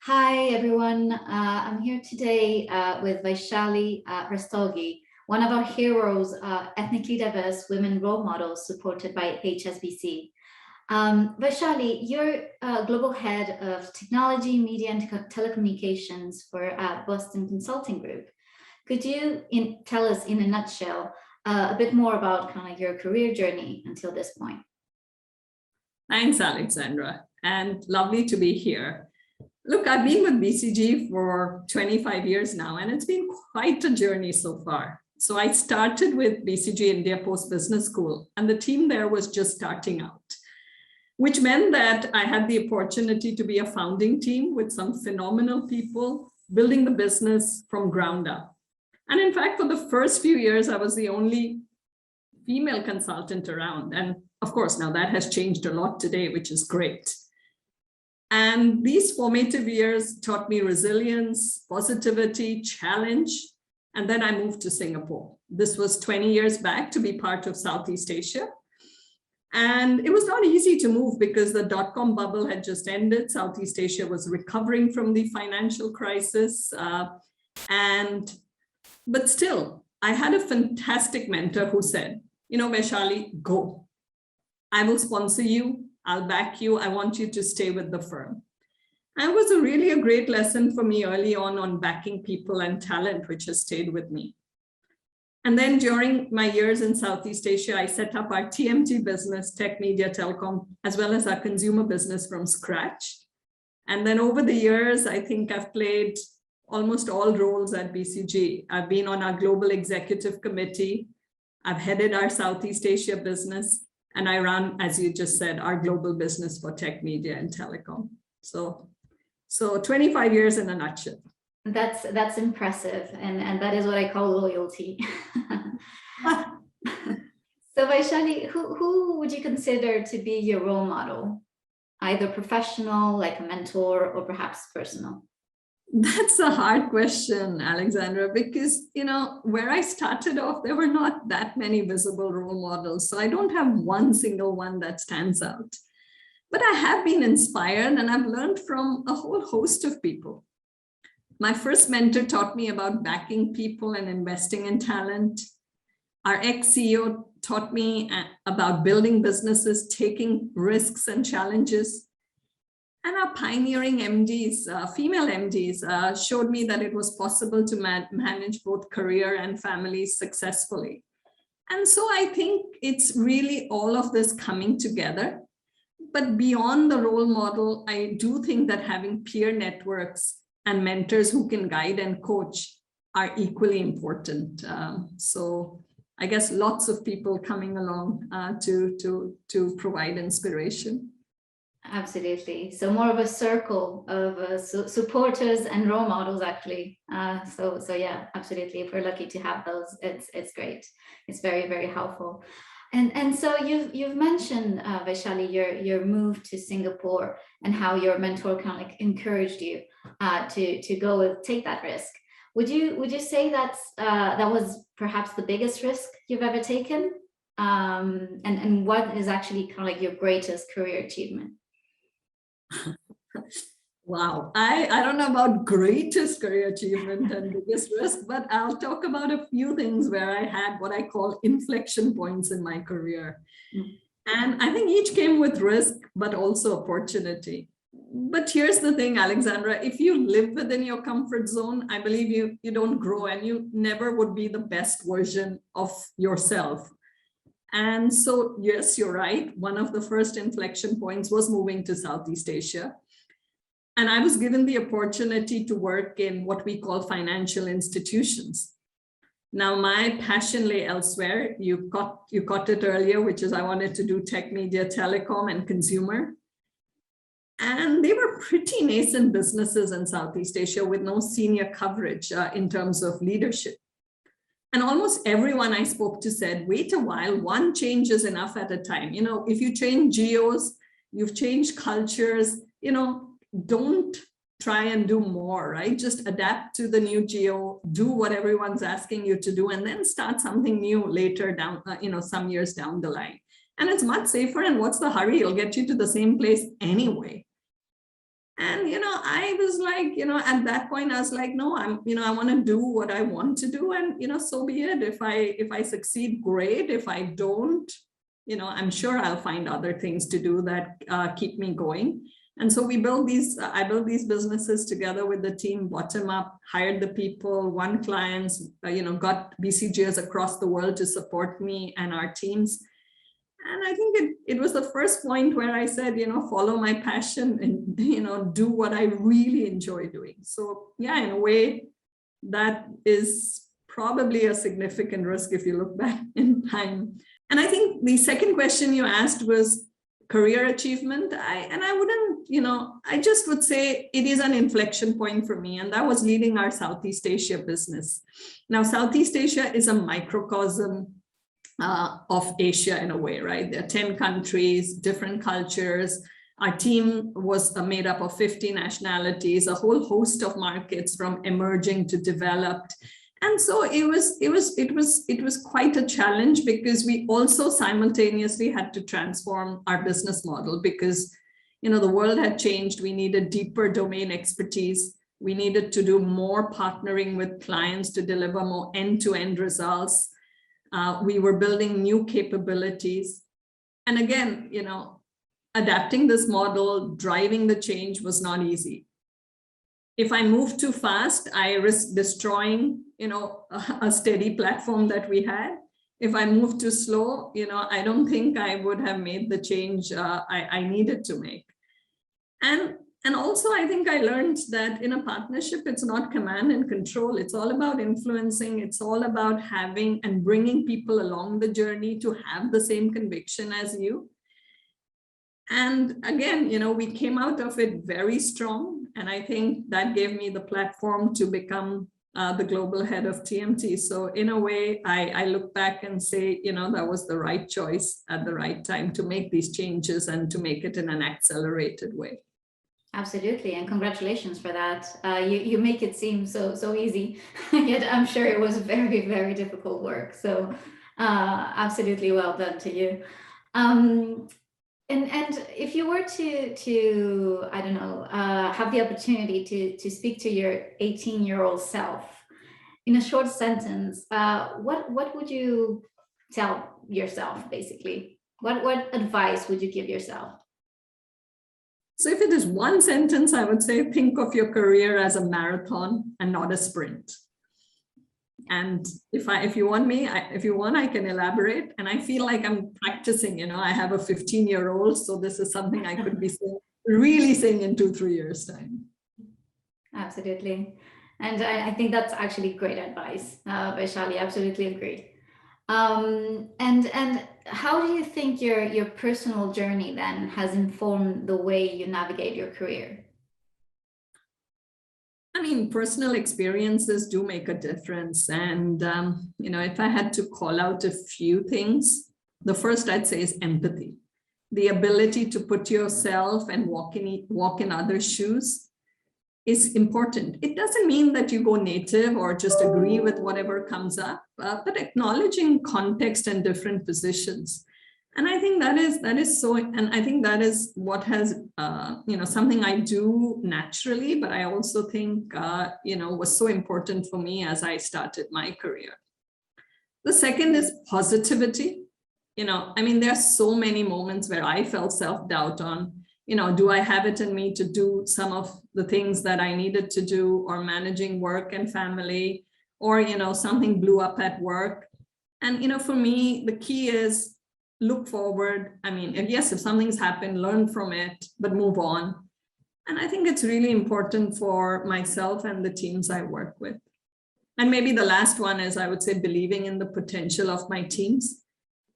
Hi, everyone. I'm here today with Vaishali Rastogi, one of our heroes, ethnically diverse women role models supported by HSBC. Vaishali, you're global head of technology, media, and telecommunications for Boston Consulting Group. Could you tell us in a nutshell a bit more about kind of your career journey until this point? Thanks, Alexandra, and lovely to be here. Look, I've been with BCG for 25 years now, and it's been quite a journey so far. So I started with BCG India Post Business School, and the team there was just starting out, which meant that I had the opportunity to be a founding team with some phenomenal people building the business from ground up. And in fact, for the first few years, I was the only female consultant around. And of course, now that has changed a lot today, which is great. And these formative years taught me resilience, positivity, challenge. And then I moved to Singapore. This was 20 years back to be part of Southeast Asia. And it was not easy to move because the dot-com bubble had just ended. Southeast Asia was recovering from the financial crisis. But still, I had a fantastic mentor who said, Vaishali, go. I will sponsor you. I'll back you. I want you to stay with the firm. And it was really a great lesson for me early on backing people and talent, which has stayed with me. And then during my years in Southeast Asia, I set up our TMT business, tech, media, telecom, as well as our consumer business from scratch. And then over the years, I think I've played almost all roles at BCG. I've been on our global executive committee. I've headed our Southeast Asia business. And I run, as you just said, our global business for tech, media, and telecom. So 25 years in a nutshell. That's impressive, and that is what I call loyalty. So Vaishali, who would you consider to be your role model, either professional, like a mentor, or perhaps personal? That's a hard question, Alexandra, because, where I started off, there were not that many visible role models. So I don't have one single one that stands out. But I have been inspired and I've learned from a whole host of people. My first mentor taught me about backing people and investing in talent. Our ex-CEO taught me about building businesses, taking risks and challenges. And our pioneering MDs, female MDs, showed me that it was possible to manage both career and family successfully. And so I think it's really all of this coming together. But beyond the role model, I do think that having peer networks and mentors who can guide and coach are equally important. So I guess lots of people coming along to provide inspiration. Absolutely. So more of a circle of supporters and role models, actually. So yeah, absolutely. If we're lucky to have those, it's great. It's very, very helpful. And so you've mentioned, Vaishali, your move to Singapore and how your mentor kind of like encouraged you to go and take that risk. Would you say that was perhaps the biggest risk you've ever taken? And what is actually kind of like your greatest career achievement? Wow, I don't know about greatest career achievement and biggest risk, but I'll talk about a few things where I had what I call inflection points in my career. And I think each came with risk, but also opportunity. But here's the thing, Alexandra, if you live within your comfort zone, I believe you don't grow and you never would be the best version of yourself. And so, yes, you're right. One of the first inflection points was moving to Southeast Asia. And I was given the opportunity to work in what we call financial institutions. Now, my passion lay elsewhere. You caught it earlier, which is I wanted to do tech, media, telecom, and consumer. And they were pretty nascent businesses in Southeast Asia with no senior coverage in terms of leadership. And almost everyone I spoke to said, wait a while, one change is enough at a time. If you change geos, you've changed cultures, don't try and do more, right? Just adapt to the new geo, do what everyone's asking you to do, and then start something new later down, some years down the line. And it's much safer. And what's the hurry? It'll get you to the same place anyway. And, I was like, at that point, I was like, no, I want to do what I want to do. And, so be it. If I succeed, great. If I don't, I'm sure I'll find other things to do that keep me going. And so I built these businesses together with the team, bottom up, hired the people, won clients, got BCGs across the world to support me and our teams. And I think it was the first point where I said, follow my passion and, do what I really enjoy doing. So yeah, in a way, that is probably a significant risk if you look back in time. And I think the second question you asked was career achievement. I just would say it is an inflection point for me. And that was leading our Southeast Asia business. Now, Southeast Asia is a microcosm of Asia in a way, right? There are 10 countries, different cultures. Our team was made up of 50 nationalities, a whole host of markets from emerging to developed. And so it was quite a challenge because we also simultaneously had to transform our business model because, the world had changed. We needed deeper domain expertise. We needed to do more partnering with clients to deliver more end-to-end results. We were building new capabilities. And again, adapting this model, driving the change was not easy. If I moved too fast, I risked destroying, a steady platform that we had. If I moved too slow, I don't think I would have made the change I needed to make. And also, I think I learned that in a partnership, it's not command and control. It's all about influencing. It's all about having and bringing people along the journey to have the same conviction as you. And again, we came out of it very strong. And I think that gave me the platform to become the global head of TMT. So in a way, I look back and say, that was the right choice at the right time to make these changes and to make it in an accelerated way. Absolutely, and congratulations for that. You make it seem so easy, yet I'm sure it was very, very difficult work. So absolutely well done to you. And if you were to I don't know, have the opportunity to speak to your 18-year-old self in a short sentence, what would you tell yourself basically? What advice would you give yourself? So if it is one sentence, I would say, think of your career as a marathon and not a sprint. And if you want, I can elaborate. And I feel like I'm practicing, I have a 15-year-old, so this is something I could be really saying in 2-3 years' time. Absolutely. And I think that's actually great advice, Vaishali, absolutely agree. And how do you think your personal journey then has informed the way you navigate your career? I mean, personal experiences do make a difference. And, if I had to call out a few things, the first I'd say is empathy, the ability to put yourself and walk in others' shoes is important. It doesn't mean that you go native or just agree with whatever comes up, but acknowledging context and different positions. And I think that is so, and I think that is what has, something I do naturally, but I also think, was so important for me as I started my career. The second is positivity. There are so many moments where I felt self-doubt on, do I have it in me to do some of the things that I needed to do, or managing work and family, or, something blew up at work. And, for me, the key is look forward. Yes, if something's happened, learn from it, but move on. And I think it's really important for myself and the teams I work with. And maybe the last one is, I would say, believing in the potential of my teams.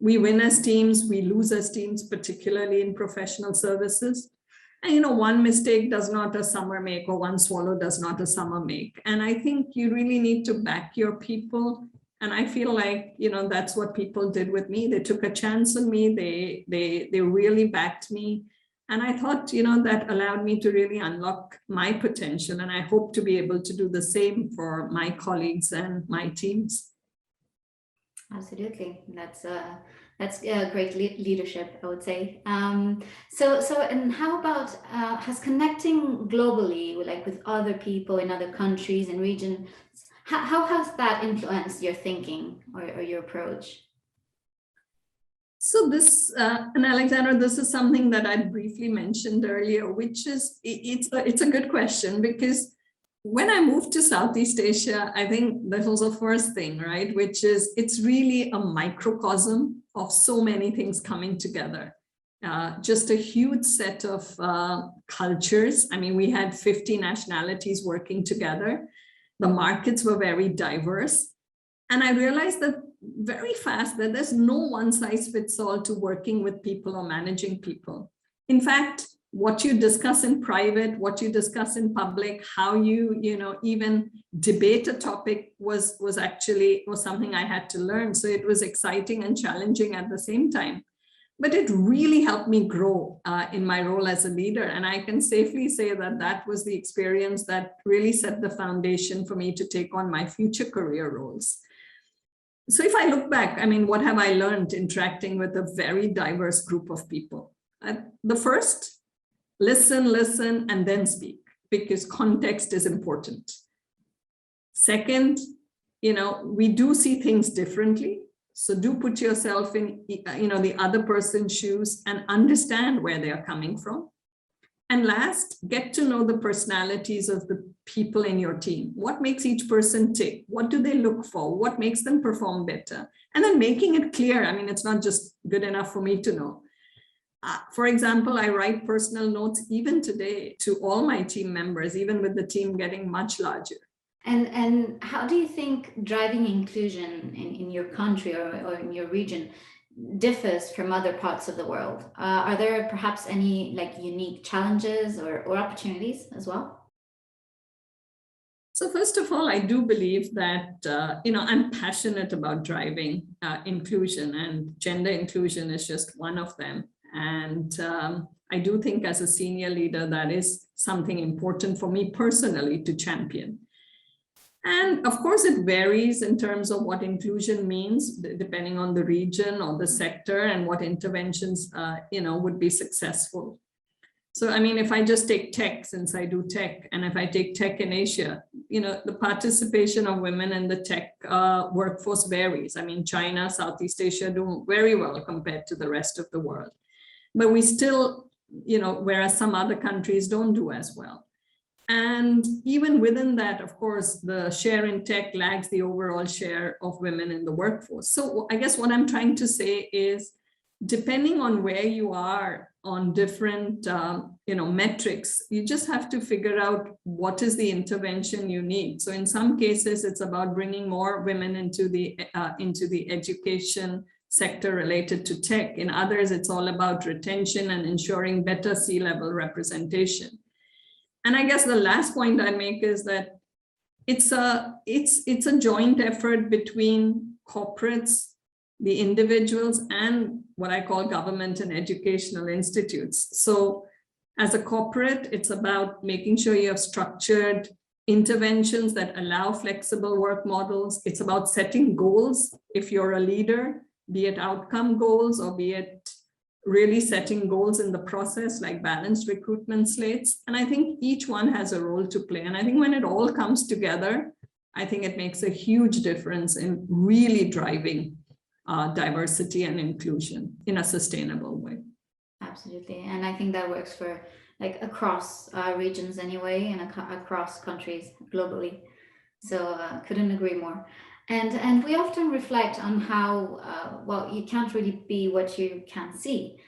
We win as teams, we lose as teams, particularly in professional services. And, one mistake does not a summer make, or one swallow does not a summer make. And I think you really need to back your people. And I feel like, that's what people did with me. They took a chance on me. They really backed me. And I thought, that allowed me to really unlock my potential. And I hope to be able to do the same for my colleagues and my teams. Absolutely. That's great leadership, I would say. And how about has connecting globally, like with other people in other countries and regions, how has that influenced your thinking or your approach? So this, and Alexandra, this is something that I briefly mentioned earlier, which is, it's a good question, because when I moved to Southeast Asia, I think that was the first thing, right? Which is, it's really a microcosm of so many things coming together. Just a huge set of cultures. I mean, we had 50 nationalities working together. The markets were very diverse. And I realized that very fast that there's no one size fits all to working with people or managing people. In fact, what you discuss in private, what you discuss in public, how you even debate a topic was something I had to learn. So it was exciting and challenging at the same time. But it really helped me grow in my role as a leader. And I can safely say that that was the experience that really set the foundation for me to take on my future career roles. So if I look back, I mean, what have I learned interacting with a very diverse group of people? The first, listen, and then speak, because context is important. Second, we do see things differently. So do put yourself in, the other person's shoes and understand where they are coming from. And last, get to know the personalities of the people in your team. What makes each person tick? What do they look for? What makes them perform better? And then making it clear. I mean, it's not just good enough for me to know. For example, I write personal notes even today to all my team members, even with the team getting much larger. And how do you think driving inclusion in your country or in your region differs from other parts of the world? Are there perhaps any unique challenges or opportunities as well? So first of all, I do believe that, I'm passionate about driving inclusion, and gender inclusion is just one of them. And I do think as a senior leader, that is something important for me personally to champion. And of course, it varies in terms of what inclusion means, depending on the region or the sector and what interventions, would be successful. So, I mean, if I just take tech, since I do tech, and if I take tech in Asia, the participation of women in the tech workforce varies. I mean, China, Southeast Asia do very well compared to the rest of the world. But we still, whereas some other countries don't do as well. And even within that, of course, the share in tech lags the overall share of women in the workforce. So I guess what I'm trying to say is, depending on where you are on different, metrics, you just have to figure out what is the intervention you need. So in some cases, it's about bringing more women into the education sector related to tech. In others, it's all about retention and ensuring better C-level representation. And I guess the last point I make is that it's a joint effort between corporates, the individuals, and what I call government and educational institutes. So as a corporate, it's about making sure you have structured interventions that allow flexible work models. It's about setting goals. If you're a leader, be it outcome goals or be it really setting goals in the process, like balanced recruitment slates. And I think each one has a role to play. And I think when it all comes together, I think it makes a huge difference in really driving diversity and inclusion in a sustainable way. Absolutely. And I think that works for across regions anyway, and across countries globally. So couldn't agree more. And we often reflect on how, you can't really be what you can't see.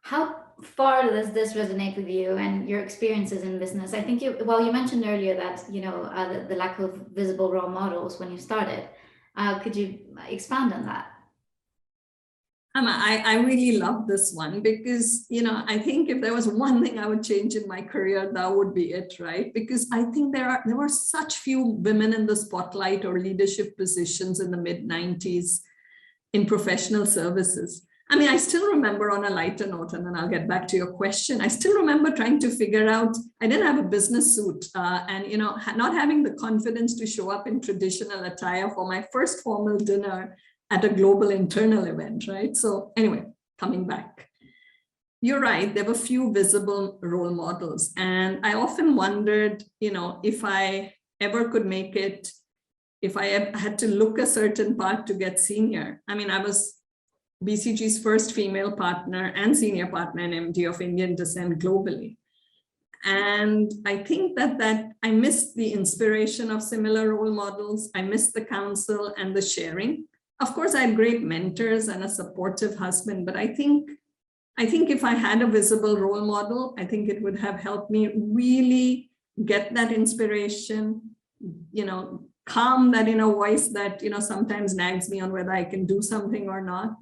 How far does this resonate with you and your experiences in business? I think you mentioned earlier that, the lack of visible role models when you started. Could you expand on that? I really love this one because, I think if there was one thing I would change in my career, that would be it, right? Because I think there were such few women in the spotlight or leadership positions in the mid-90s in professional services. I mean, I still remember, on a lighter note, and then I'll get back to your question, I still remember trying to figure out, I didn't have a business suit and, not having the confidence to show up in traditional attire for my first formal dinner at a global internal event, right? So anyway, coming back. You're right, there were few visible role models. And I often wondered, if I ever could make it, if I had to look a certain part to get senior. I mean, I was BCG's first female partner and senior partner in MD of Indian descent globally. And I think that I missed the inspiration of similar role models. I missed the counsel and the sharing. Of course, I had great mentors and a supportive husband, but I think if I had a visible role model, I think it would have helped me really get that inspiration, calm that inner voice that, sometimes nags me on whether I can do something or not.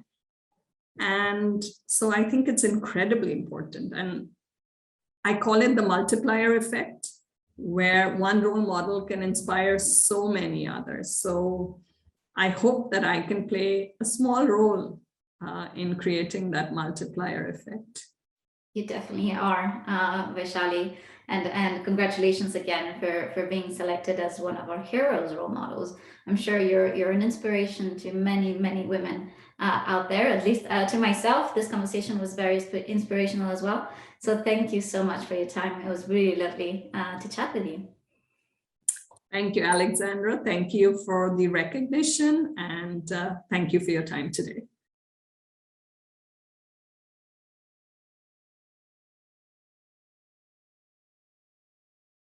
And so I think it's incredibly important. And I call it the multiplier effect, where one role model can inspire so many others. So I hope that I can play a small role in creating that multiplier effect. You definitely are, Vaishali, and congratulations again for being selected as one of our heroes role models. I'm sure you're an inspiration to many women out there. At least to myself, this conversation was very inspirational as well. So thank you so much for your time. It was really lovely to chat with you. Thank you, Alexandra. Thank you for the recognition, and thank you for your time today.